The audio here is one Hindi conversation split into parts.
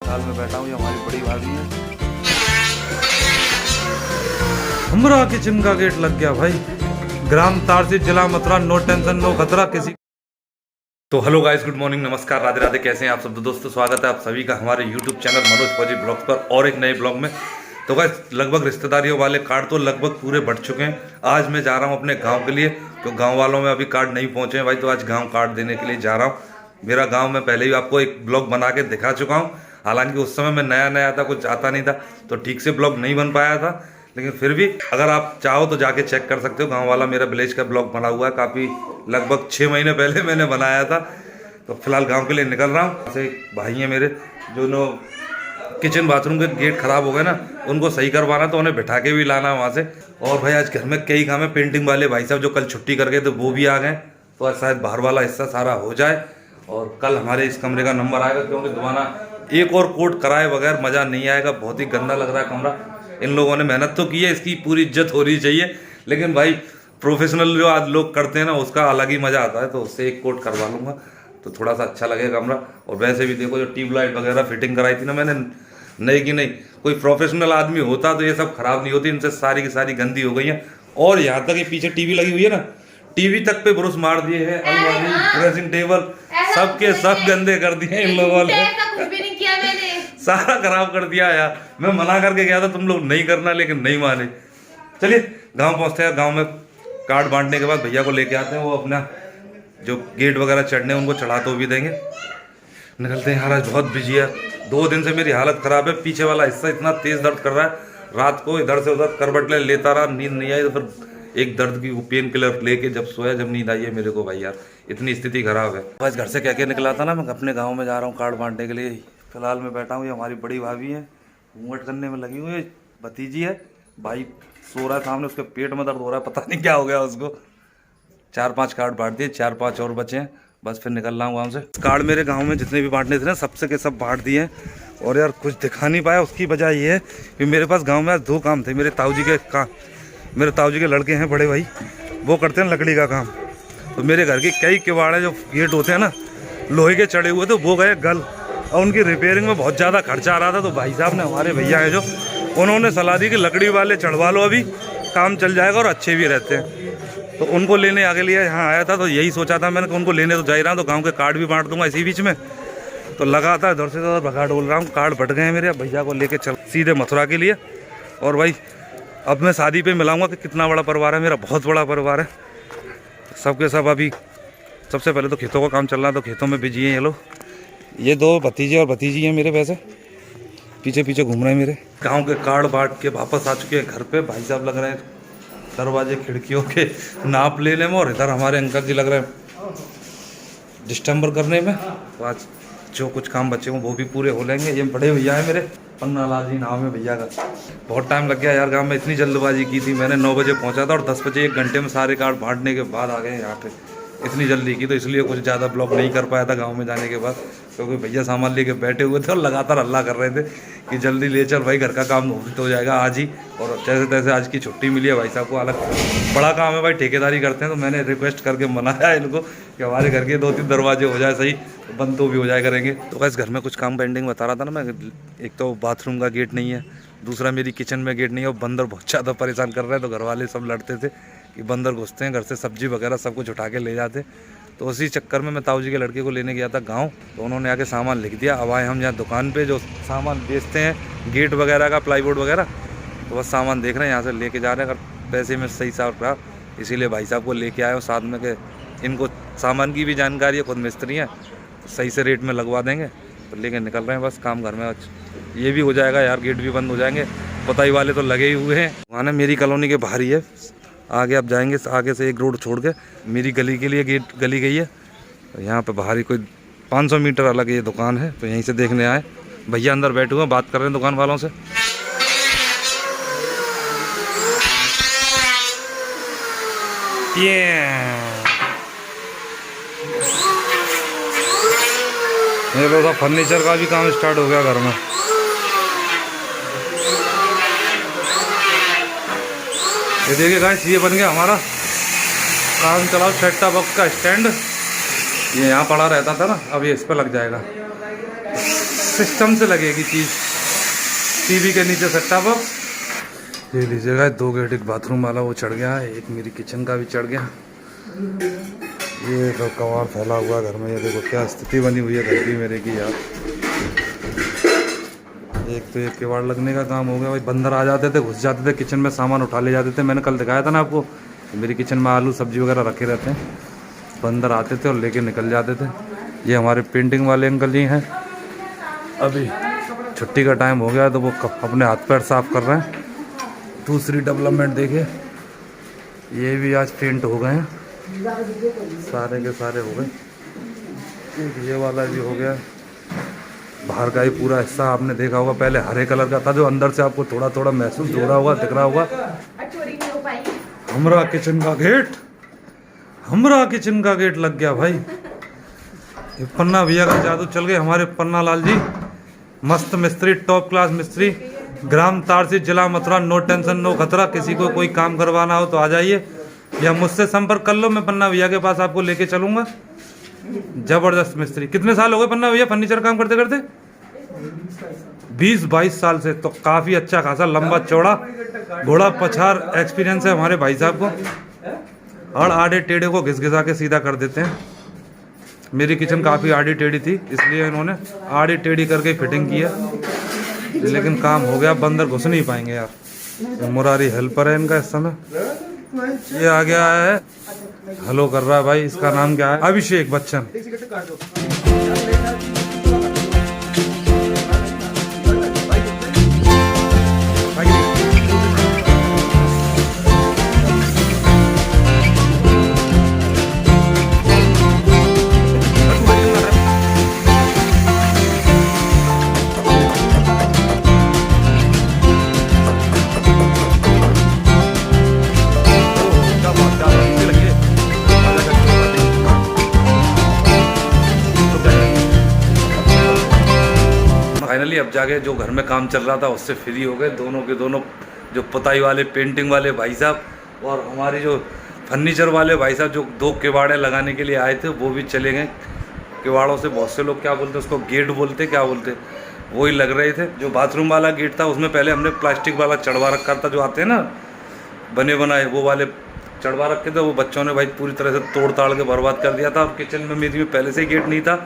साल में बैठा हूँ, ये हमारी बड़ी भाभी है। हमरा किचन का गेट लग गया भाई। ग्राम तारसी, जिला मथुरा, नो टेंशन नो खतरा किसी। तो हेलो गाइस, गुड मॉर्निंग, नमस्कार, राधे राधे। कैसे हैं आप सब? दोस्तों स्वागत है आप सभी का हमारे यूट्यूब चैनल मनोज फौजी ब्लॉग्स पर और एक नए ब्लॉग में। तो गाइस लगभग रिश्तेदारियों वाले कार्ड तो लगभग पूरे बढ़ चुके हैं। आज मैं जा रहा हूं अपने गांव के लिए, तो गांव वालों में अभी कार्ड नहीं पहुंचे हैं भाई, तो आज गांव कार्ड देने के लिए जा रहा हूं। मेरा गांव में पहले ही आपको एक ब्लॉग बना के दिखा चुका हूँ। हालांकि उस समय मैं नया नया था, कुछ आता नहीं था, तो ठीक से ब्लॉग नहीं बन पाया था। लेकिन फिर भी अगर आप चाहो तो जाके चेक कर सकते हो। गाँव वाला मेरा विलेज का ब्लॉग बना हुआ है, काफ़ी लगभग 6 महीने पहले मैंने बनाया था। तो फिलहाल गांव के लिए निकल रहा हूँ। ऐसे भाई हैं मेरे जो किचन बाथरूम के गेट खराब हो गए ना, उनको सही करवाना, तो उन्हें बिठा के भी लाना वहाँ से। और भाई आज घर में कई काम है। पेंटिंग वाले भाई साहब जो कल छुट्टी कर गए थे वो भी आ गए, तो आज शायद बाहर वाला हिस्सा सारा हो जाए और कल हमारे इस कमरे का नंबर आएगा। क्योंकि दोबारा एक और कोट कराए बगैर मज़ा नहीं आएगा, बहुत ही गंदा लग रहा है कमरा। इन लोगों ने मेहनत तो की है, इसकी पूरी इज्जत हो रही चाहिए, लेकिन भाई प्रोफेशनल जो आज लोग करते हैं ना, उसका अलग ही मज़ा आता है। तो उससे एक कोट करवा लूँगा तो थोड़ा सा अच्छा लगेगा कमरा। और वैसे भी देखो, जो ट्यूबलाइट वगैरह फिटिंग कराई थी ना मैंने, नई की नहीं, कोई प्रोफेशनल आदमी होता तो ये सब खराब नहीं होती। इनसे सारी की सारी गंदी हो गई है। और यहाँ तक ये पीछे टीवी लगी हुई है ना, टीवी तक पे ब्रुश मार दिए हैं, अलमारी, ड्रेसिंग टेबल, सबके सब गंदे कर दिए इन लोगों ने। सारा खराब कर दिया यार। मैं मना करके गया था तुम लोग नहीं करना, लेकिन नहीं माने। चलिए गांव पहुंचते हैं। गांव में कार्ड बांटने के बाद भैया को लेके आते हैं, वो अपना जो गेट वगैरह चढ़ने उनको चढ़ा तो भी देंगे। निकलते हैं यार, आज बहुत बिजी है। 2 दिन से मेरी हालत ख़राब है। पीछे वाला हिस्सा इतना तेज़ दर्द कर रहा है, रात को इधर से उधर करवट लेता रहा, नींद नहीं आई, तो फिर एक दर्द की पेन किलर लेके जब सोया, जब नींद आई है मेरे को भाई यार, इतनी स्थिति ख़राब है। बस घर से कह के निकला था ना, मैं अपने गाँव में जा रहा हूँ कार्ड बांटने के लिए। फिलहाल मैं बैठा हूँ, ये हमारी बड़ी भाभी है, घूंघट करने में लगी हुई है। भतीजी है, भाई सो रहा है सामने, उसके पेट में दर्द हो रहा है, पता नहीं क्या हो गया उसको। 4-5 कार्ड बांट दिए, 4-5 और बचे हैं, बस फिर निकल रहा हूँ गाँव से। कार्ड मेरे गांव में जितने भी बांटने थे ना, सबसे के सब बांट दिए हैं। और यार कुछ दिखा नहीं पाया, उसकी वजह ये है कि मेरे पास गांव में आज 2 काम थे। मेरे ताऊ जी के लड़के हैं बड़े भाई, वो करते हैं लकड़ी का काम। तो मेरे घर के कई किवाड़े जो गेट होते हैं ना, लोहे के चढ़े हुए थे, वो गए गल, और उनकी रिपेयरिंग में बहुत ज़्यादा खर्चा आ रहा था। तो भाई साहब ने, हमारे भैया हैं जो, उन्होंने सलाह दी कि लकड़ी वाले चढ़वा लो, अभी काम चल जाएगा और अच्छे भी रहते हैं। तो उनको लेने आगे लिए यहाँ आया था। तो यही सोचा था मैंने कि उनको लेने तो जा ही रहा हूँ, तो गांव के कार्ड भी बांट दूंगा इसी बीच में। तो लगा था इधर से उधर भगा डोल रहा हूँ, कार्ड बट गए हैं मेरे। भैया को लेके चल सीधे मथुरा के लिए। और भाई अब मैं शादी पे मिलाऊंगा कि कितना बड़ा परिवार है मेरा, बहुत बड़ा परिवार है। सबके सब अभी सबसे पहले तो खेतों का काम चल रहा है, तो खेतों में बिजी हैं ये लोग। ये 2 भतीजे और भतीजी हैं मेरे, वैसे पीछे पीछे घूम रहे हैं मेरे। गाँव के कार्ड बांट के वापस आ चुके हैं घर पे। भाई साहब लग रहे हैं दरवाजे खिड़कियों के नाप लेने में, और इधर हमारे अंकल जी लग रहे हैं डिस्टेम्बर करने में। तो आज जो कुछ काम बचे हों वो भी पूरे हो लेंगे। ये बड़े भैया है मेरे, पन्ना लाल जी नाम है भैया का। बहुत टाइम लग गया यार, गांव में इतनी जल्दबाजी की थी मैंने। 9 बजे पहुंचा था और 10 बजे 1 घंटे में सारे कार्ड बांटने के बाद आ गए यहाँ पे। इतनी जल्दी की, तो इसलिए कुछ ज़्यादा ब्लॉग नहीं कर पाया था गांव में जाने के बाद, क्योंकि भैया सामान लेके बैठे हुए थे और लगातार हल्ला कर रहे थे कि जल्दी ले चल भाई, घर का काम हो जाएगा आज ही। और जैसे तैसे आज की छुट्टी मिली है भाई साहब को। अलग बड़ा काम है भाई, ठेकेदारी करते हैं, तो मैंने रिक्वेस्ट करके मनाया इनको कि हमारे घर के 2-3 दरवाजे हो जाए सही, तो बंद तो भी हो जाए करेंगे। तो बस घर में कुछ काम पेंडिंग बता रहा था ना मैं। एक तो बाथरूम का गेट नहीं है, दूसरा मेरी किचन में गेट नहीं है, और बंदर बहुत ज़्यादा परेशान कर रहे हैं। तो घर वाले सब लड़ते थे कि बंदर घुसते हैं घर से, सब्जी वगैरह सब कुछ उठा के ले जाते। तो उसी चक्कर में मैं ताऊ जी के लड़के को लेने गया था गांव, तो उन्होंने आके सामान लिख दिया। अब आए हम यहाँ दुकान पे जो सामान बेचते हैं गेट वगैरह का, प्लाईवुड वगैरह, तो बस सामान देख रहे हैं, यहाँ से लेके जा रहे हैं। अगर पैसे में सही साफ रहा, इसीलिए भाई साहब को लेके आए हो साथ में, कि इनको सामान की भी जानकारी है, खुद मिस्त्री हैं, तो सही से रेट में लगवा देंगे। तो लेके निकल रहे हैं बस काम घर में। आज ये भी हो जाएगा यार, गेट भी बंद हो जाएंगे। पुताई वाले तो लगे ही हुए हैं। वहाँ मेरी कॉलोनी के बाहर ही है, आगे आप जाएंगे, आगे से एक रोड छोड़ के मेरी गली के लिए गेट गली गई है। तो यहाँ पे बाहर ही कोई 500 मीटर अलग ये दुकान है, तो यहीं से देखने आए। भैया अंदर बैठे हुए हैं, बात कर रहे हैं दुकान वालों से। ये लो, फर्नीचर का भी काम स्टार्ट हो गया घर में। ये देखिए गाइस, ये बन गया हमारा काम चलाओ सेट टॉप बॉक्स का स्टैंड। ये यहाँ पड़ा रहता था ना, अब ये इस पर लग जाएगा। सिस्टम से लगेगी चीज, टीवी के नीचे सेटअप बॉक्स। ये लीजिएगा 2 गेट, एक बाथरूम वाला वो चढ़ गया है, एक मेरी किचन का भी चढ़ गया। ये तो कबाड़ फैला हुआ घर में, ये देखो क्या स्थिति बनी हुई है घर की मेरे की यार। एक तो एक किवाड़ लगने का काम हो गया भाई। बंदर आ जाते थे, घुस जाते थे किचन में, सामान उठा ले जाते थे। मैंने कल दिखाया था ना आपको, मेरी किचन में आलू सब्जी वगैरह रखे रहते हैं, बंदर आते थे और लेके निकल जाते थे। ये हमारे पेंटिंग वाले अंकल जी हैं, अभी छुट्टी का टाइम हो गया तो वो अपने हाथ पैर साफ कर रहे हैं। दूसरी डेवलपमेंट देखिए, ये भी आज पेंट हो गए हैं, सारे के सारे हो गए। एक ये वाला भी हो गया। बाहर का ही पूरा हिस्सा आपने देखा होगा, पहले हरे कलर का था जो अंदर से आपको थोड़ा थोड़ा महसूस हो रहा होगा, दिख रहा होगा। हमरा किचन का गेट, हमरा किचन का गेट लग गया भाई। ये पन्ना भैया का जादू चल गए। हमारे पन्ना लाल जी मस्त मिस्त्री, टॉप क्लास मिस्त्री, ग्राम तारसी, जिला मथुरा। नो टेंशन नो खतरा, किसी को कोई काम करवाना हो तो आ जाइए या मुझसे संपर्क कर लो, मैं पन्ना भैया के पास आपको लेके चलूंगा। जबरदस्त मिस्त्री। कितने साल हो गए पन्ना भैया फर्नीचर काम करते करते? 20-22 साल से, तो काफी अच्छा खासा लंबा चौड़ा घोड़ा पछार एक्सपीरियंस है हमारे भाई साहब को। और आड़े टेढ़े को घिस-घिसा के सीधा कर देते हैं। मेरी किचन काफी आड़ी टेढ़ी थी, इसलिए इन्होंने आड़ी टेढ़ी करके फिटिंग की है, लेकिन काम हो गया। बंदर घुस नहीं पाएंगे यार। मुरारी हेल्पर है इनका इस समय। ये आ गया है, हेलो कर रहा है भाई। इसका नाम क्या है? अभिषेक बच्चन। फाइनली अब जाके जो घर में काम चल रहा था उससे फ्री हो गए। दोनों के दोनों, जो पुताई वाले पेंटिंग वाले भाई साहब और हमारे जो फर्नीचर वाले भाई साहब, जो 2 किवाड़े लगाने के लिए आए थे, वो भी चले गए। किवाड़ों से बहुत से लोग क्या बोलते, उसको गेट बोलते, क्या बोलते, वही लग रहे थे। जो बाथरूम वाला गेट था उसमें पहले हमने प्लास्टिक वाला चढ़वा रखा था, जो आते हैं ना बने बनाए, वो वाले चढ़वा रखे थे। वो बच्चों ने भाई पूरी तरह से तोड़ ताड़ के बर्बाद कर दिया था। और किचन में मेरी में पहले से ही गेट नहीं था,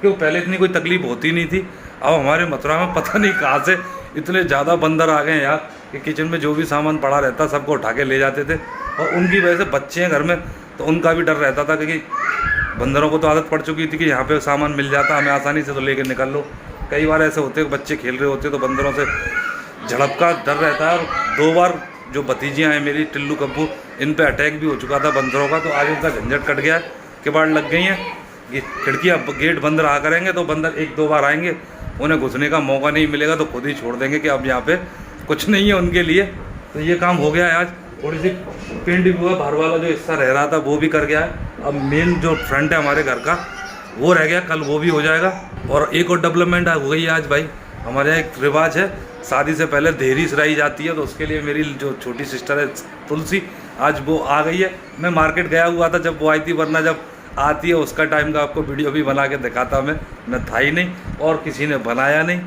क्योंकि पहले इतनी कोई तकलीफ होती नहीं थी। अब हमारे मथुरा में पता नहीं कहाँ से इतने ज़्यादा बंदर आ गए यार कि किचन में जो भी सामान पड़ा रहता सबको उठा के ले जाते थे। और उनकी वजह से बच्चे हैं घर में, तो उनका भी डर रहता था, क्योंकि बंदरों को तो आदत पड़ चुकी थी कि यहाँ पे सामान मिल जाता हमें आसानी से, तो लेके निकल लो। कई बार ऐसे होते बच्चे खेल रहे होते तो बंदरों से झड़प का डर रहता है। और 2 बार जो भतीजियाँ हैं मेरी, टिल्लू कब्बू, इन पे अटैक भी हो चुका था बंदरों का। तो आज उनका झंझट कट गया है, किवाड़ लग गई हैं। ये खिड़कियाँ गेट बंद रहा करेंगे तो बंदर 1-2 बार आएंगे, उन्हें घुसने का मौका नहीं मिलेगा, तो खुद ही छोड़ देंगे कि अब यहाँ पे कुछ नहीं है उनके लिए। तो ये काम हो गया है आज। थोड़ी सी पेंट भी हुआ, बाहर वाला जो हिस्सा रह रहा था वो भी कर गया है। अब मेन जो फ्रंट है हमारे घर का वो रह गया, कल वो भी हो जाएगा। और एक और डेवलपमेंट हो गई है आज भाई। हमारे यहाँ एक रिवाज है, शादी से पहले देहरी सराई जाती है, तो उसके लिए मेरी जो छोटी सिस्टर है तुलसी, आज वो आ गई है। मैं मार्केट गया हुआ था जब वो आई थी, वरना जब आती है उसका टाइम का आपको वीडियो भी बना के दिखाता मैं था ही नहीं और किसी ने बनाया नहीं,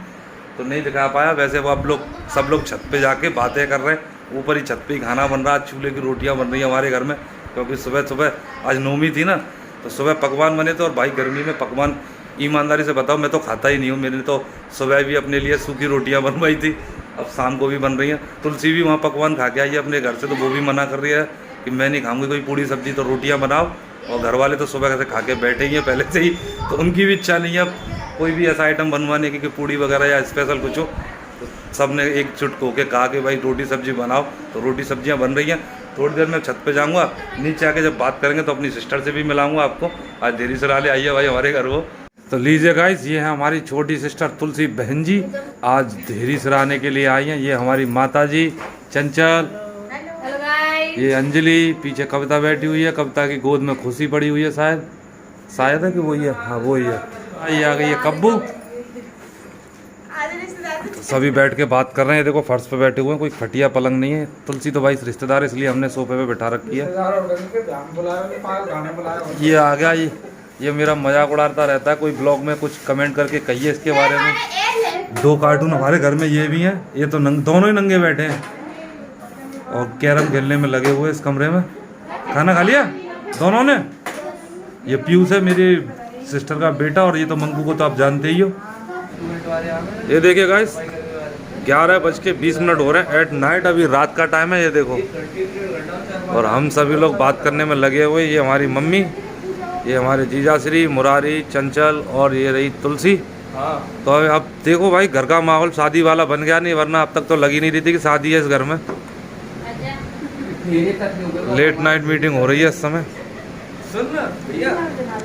तो नहीं दिखा पाया। वैसे वो अब लोग सब लोग छत पे जाके बातें कर रहे हैं, ऊपर ही छत पे ही खाना बन रहा है। चूल्हे की रोटियां बन रही हैं हमारे घर में, क्योंकि सुबह आज नौमी थी ना, तो सुबह पकवान बने थे। और भाई गर्मी में पकवान, ईमानदारी से बताओ, मैं तो खाता ही नहीं हूँ। मैंने तो सुबह भी अपने लिए सूखी रोटियाँ बनवाई थी, अब शाम को भी बन रही हैं। तुलसी भी वहाँ पकवान खा के आई है अपने घर से, तो वो भी मना कर रही है कि मैं नहीं खाऊंगी कोई पूड़ी सब्जी, तो रोटियाँ बनाओ। और घर वाले तो सुबह से खा के बैठे ही हैं पहले से ही, तो उनकी भी इच्छा नहीं है कोई भी ऐसा आइटम बनवाने की कि पूड़ी वगैरह या स्पेशल कुछ हो। तो सब ने एकजुट होकर कहा कि भाई रोटी सब्जी बनाओ, तो रोटी सब्जियां बन रही हैं। थोड़ी देर में छत पे जाऊंगा, नीचे आके जब बात करेंगे तो अपनी सिस्टर से भी मिलाऊंगा आपको। आज देरी से लाले आइए भाई हमारे घर वो। तो लीजिए गाइस, ये है हमारी छोटी सिस्टर तुलसी बहन जी, आज देहरी सराहने के लिए आई हैं। ये हमारी माता जी चंचल, ये अंजलि, पीछे कविता बैठी हुई है, कविता की गोद में खुशी पड़ी हुई है, शायद है कि वही है, हाँ वही है। ये आ गई है कब्बू। तो सभी बैठ के बात कर रहे हैं। देखो फर्श पे बैठे हुए हैं, कोई खटिया पलंग नहीं है। तुलसी तो भाई रिश्तेदार है, इसलिए हमने सोफे पे बैठा रखी है। ये आ गया, ये मेरा मजाक उड़ाता रहता है, कोई ब्लॉग में कुछ कमेंट करके कहिए इसके बारे में। 2 कार्टून हमारे घर में ये भी हैं, ये तो दोनों ही नंगे बैठे हैं और कैरम खेलने में लगे हुए इस कमरे में। खाना खा लिया दोनों ने? ये पीयूष है मेरी सिस्टर का बेटा और ये तो मंकू को तो आप जानते ही हो। ये देखिए गाइस 11:20 हो रहे हैं एट नाइट, अभी रात का टाइम है ये देखो, और हम सभी लोग बात करने में लगे हुए। ये हमारी मम्मी, ये हमारे जीजा श्री मुरारी, चंचल और ये रही तुलसी। तो अब देखो भाई घर का माहौल शादी वाला बन गया, नहीं वरना अब तक तो लगी नहीं रही थी कि शादी है इस घर में। लेट नाइट मीटिंग हो रही है इस समय। सुन ना भैया,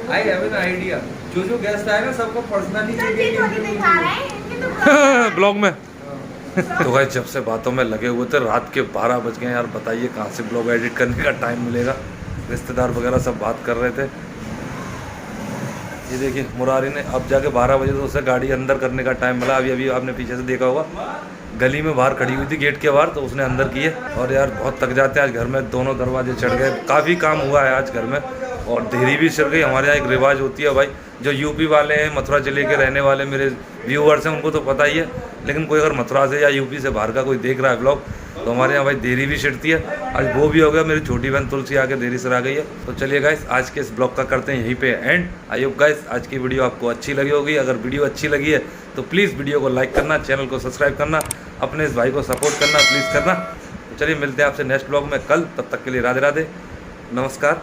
आई हैव एन आइडिया, जो गेस्ट आए ना सबको पर्सनली ब्लॉग में। तो भाई जब से बातों में लगे हुए थे, रात के 12 बज गए यार, बताइए कहाँ से ब्लॉग एडिट करने का टाइम मिलेगा। रिश्तेदार वगैरह सब बात कर रहे थे। ये देखिए मुरारी ने अब जाके 12 बजे तो उसे गाड़ी अंदर करने का टाइम मिला। अभी आपने पीछे से देखा होगा, गली में बाहर खड़ी हुई थी गेट के बाहर, तो उसने अंदर की है। और यार बहुत थक जाते हैं आज घर में, दोनों दरवाजे चढ़ गए, काफ़ी काम हुआ है आज घर में। और देरी भी चढ़ गई। हमारे यहाँ एक रिवाज होती है भाई, जो यूपी वाले हैं, मथुरा जिले के रहने वाले मेरे व्यूअर्स हैं, उनको तो पता ही है, लेकिन कोई अगर मथुरा से या यूपी से बाहर का कोई देख रहा है ब्लॉग, तो हमारे यहाँ भाई देरी भी छिड़ती है। आज वो भी हो गया, मेरी छोटी बहन तुलसी आके देरी से आ गई है। तो चलिए गाइस आज के इस ब्लॉग का करते हैं यहीं पे एंड। आई होप गाइस आज की वीडियो आपको अच्छी लगी होगी। अगर वीडियो अच्छी लगी है तो प्लीज़ वीडियो को लाइक करना, चैनल को सब्सक्राइब करना, अपने इस भाई को सपोर्ट करना प्लीज़ करना। तो चलिए मिलते हैं आपसे नेक्स्ट ब्लॉग में कल, तब तक के लिए राधे राधे, नमस्कार।